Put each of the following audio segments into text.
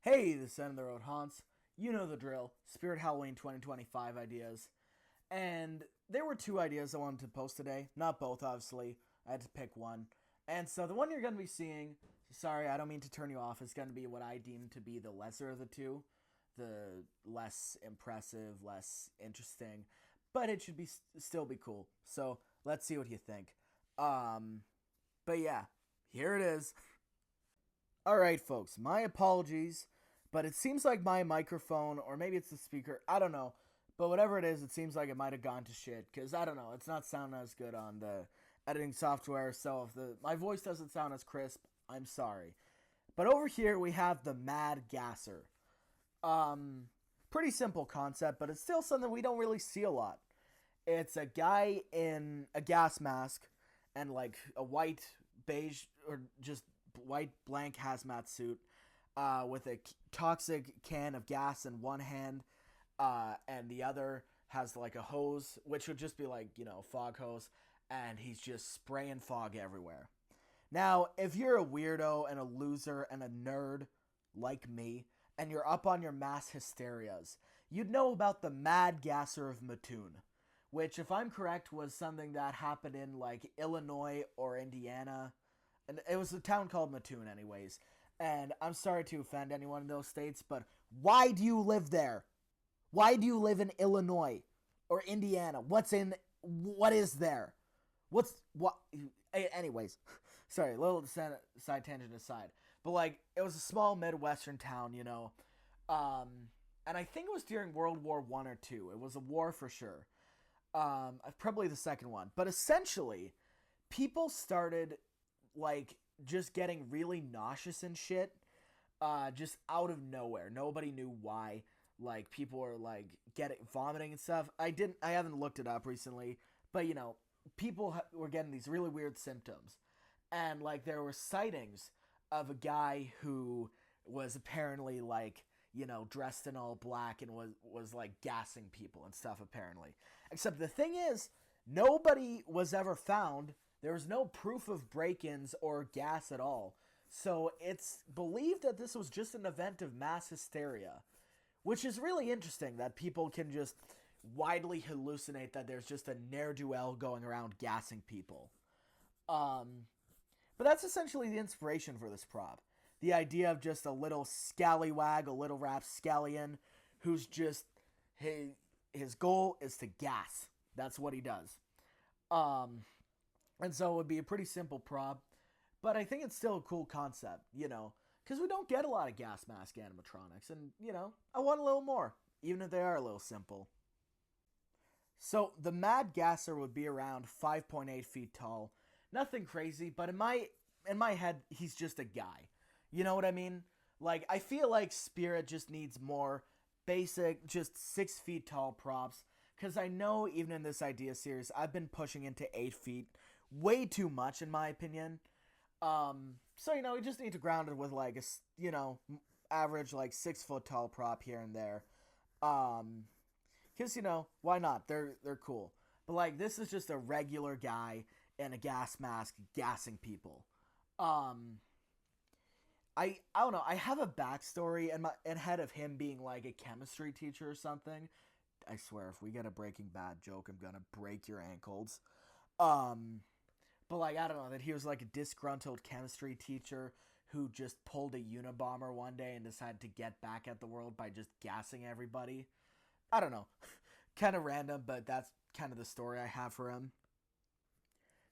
Hey, this is End of the Road Haunts. You know the drill. Spirit Halloween 2025 ideas. And there were two ideas I wanted to post today. Not both, obviously. I had to pick one. And so the one you're going to be seeing, sorry, I don't mean to turn you off, is going to be what I deem to be the lesser of the two. The less impressive, less interesting. But it should be still be cool. So let's see what you think. But yeah, here it is. Alright, folks, my apologies, but it seems like my microphone, or maybe it's the speaker, I don't know. But whatever it is, it seems like it might have gone to shit, because I don't know, it's not sounding as good on the editing software, so if my voice doesn't sound as crisp, I'm sorry. But over here, we have the Mad Gasser. Pretty simple concept, but it's still something we don't really see a lot. It's a guy in a gas mask and like a white beige or just white blank hazmat suit with a toxic can of gas in one hand, and the other has like a hose, which would just be like, fog hose, and he's just spraying fog everywhere. Now, if you're a weirdo and a loser and a nerd like me, and you're up on your mass hysterias, you'd know about the Mad Gasser of Mattoon, which, if I'm correct, was something that happened in like Illinois or Indiana. And it was a town called Mattoon, anyways. And I'm sorry to offend anyone in those states, but why do you live there? Why do you live in Illinois or Indiana? What is there? What's what? Anyways, sorry, little side tangent aside. But like, it was a small midwestern town. And I think it was during World War One or two. It was a war for sure. Probably the second one. But essentially, people started like just getting really nauseous and shit, just out of nowhere. Nobody knew why. Like, people were like getting vomiting and stuff. I haven't looked it up recently, but people were getting these really weird symptoms, and like there were sightings of a guy who was apparently like dressed in all black and was like gassing people and stuff apparently. Except the thing is, nobody was ever found. There was no proof of break-ins or gas at all. So it's believed that this was just an event of mass hysteria, which is really interesting that people can just widely hallucinate that there's just a ne'er-do-well going around gassing people. But that's essentially the inspiration for this prop. The idea of just a little scallywag, a little rapscallion, who's just, his goal is to gas. That's what he does. And so it would be a pretty simple prop, but I think it's still a cool concept, because we don't get a lot of gas mask animatronics, and, I want a little more, even if they are a little simple. So the Mad Gasser would be around 5.8 feet tall. Nothing crazy, but in my head, he's just a guy. You know what I mean? Like, I feel like Spirit just needs more basic, just 6 feet tall props. Because I know even in this idea series, I've been pushing into 8 feet way too much, in my opinion. So, we just need to ground it with like average like 6 foot tall prop here and there. Because, why not? They're cool. But, like, this is just a regular guy in a gas mask gassing people. Um, I don't know. I have a backstory in head of him being, like, a chemistry teacher or something. I swear, if we get a Breaking Bad joke, I'm gonna break your ankles. Um, but, like, I don't know, that he was, like, a disgruntled chemistry teacher who just pulled a Unabomber one day and decided to get back at the world by just gassing everybody. I don't know. Kind of random, but that's kind of the story I have for him.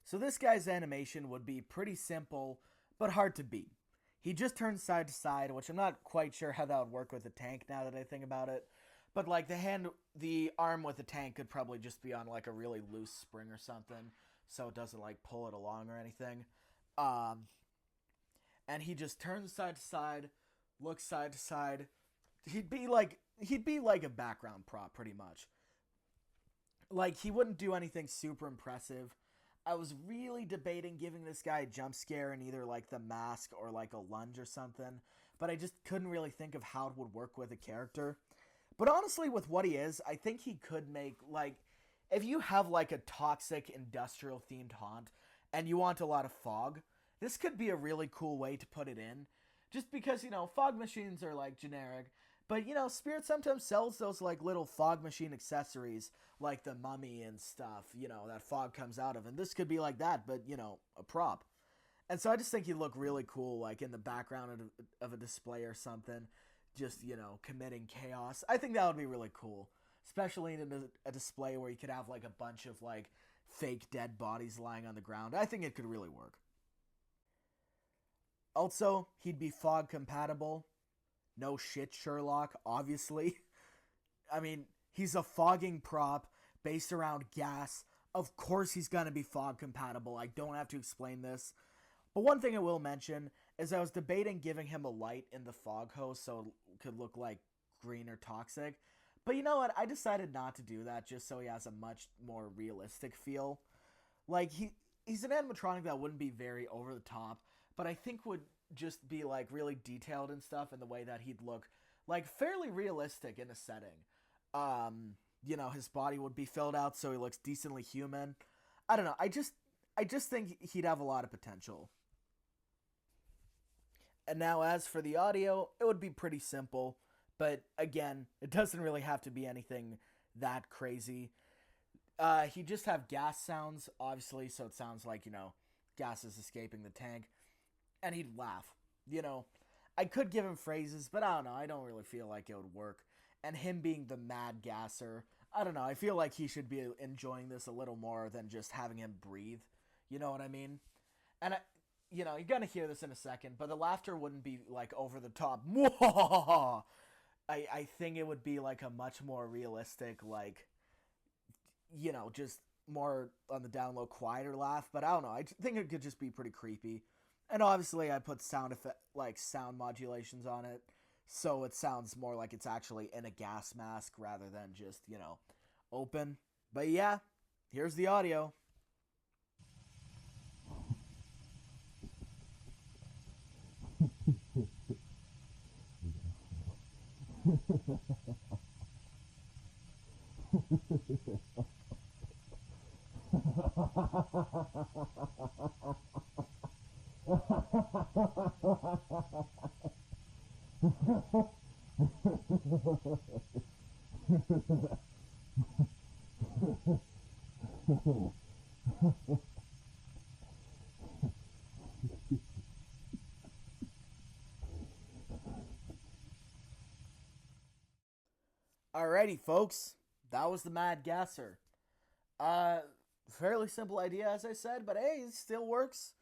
So this guy's animation would be pretty simple, but hard to beat. He just turns side to side, which I'm not quite sure how that would work with a tank now that I think about it. But like the arm with the tank could probably just be on like a really loose spring or something, so it doesn't like pull it along or anything. Um, and he just turns side to side, looks side to side. He'd be like a background prop pretty much. Like, he wouldn't do anything super impressive. I was really debating giving this guy a jump scare in either like the mask or like a lunge or something, but I just couldn't really think of how it would work with a character. But honestly, with what he is, I think he could make like, if you have like a toxic industrial themed haunt and you want a lot of fog, this could be a really cool way to put it in. just because, you know, fog machines are like generic. But, you know, Spirit sometimes sells those like little fog machine accessories, like the mummy and stuff, you know, that fog comes out of. And this could be like that, but, you know, a prop. And so I just think he'd look really cool, like in the background of a display or something, just, you know, committing chaos. I think that would be really cool, especially in a display where you could have like a bunch of like fake dead bodies lying on the ground. I think it could really work. Also, he'd be fog compatible. No shit, Sherlock, obviously. I mean, he's a fogging prop based around gas. Of course he's going to be fog compatible. I don't have to explain this. But one thing I will mention is I was debating giving him a light in the fog hose so it could look like green or toxic. But you know what? I decided not to do that just so he has a much more realistic feel. Like he's an animatronic that wouldn't be very over the top, but I think would just be like really detailed and stuff in the way that he'd look like fairly realistic in a setting. You know, his body would be filled out so he looks decently human. I don't know. I just think he'd have a lot of potential. And now as for the audio, it would be pretty simple, but again, it doesn't really have to be anything that crazy. He'd just have gas sounds, obviously, so it sounds like, you know, gas is escaping the tank. And he'd laugh. You know, I could give him phrases, but I don't know. I don't really feel like it would work. And him being the mad gasser, I don't know. I feel like he should be enjoying this a little more than just having him breathe. You know what I mean? And you know, you're gonna hear this in a second, but the laughter wouldn't be like over the top. I think it would be like a much more realistic, like, you know, just more on the down low, quieter laugh. But I don't know. I think it could just be pretty creepy. And obviously, I put sound effect, like sound modulations on it, so it sounds more like it's actually in a gas mask rather than just, you know, open. But yeah, here's the audio. Alrighty, folks, that was the Mad Gasser. Uh, Fairly simple idea, as I said, but hey, it still works.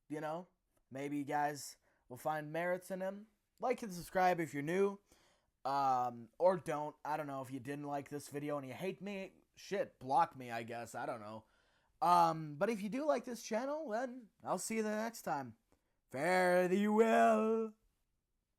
You know, maybe you guys will find merits in him. Like and subscribe if you're new. Or don't. I don't know. If you didn't like this video and you hate me, shit, block me, I guess. I don't know. But if you do like this channel, then I'll see you the next time. Fare thee well.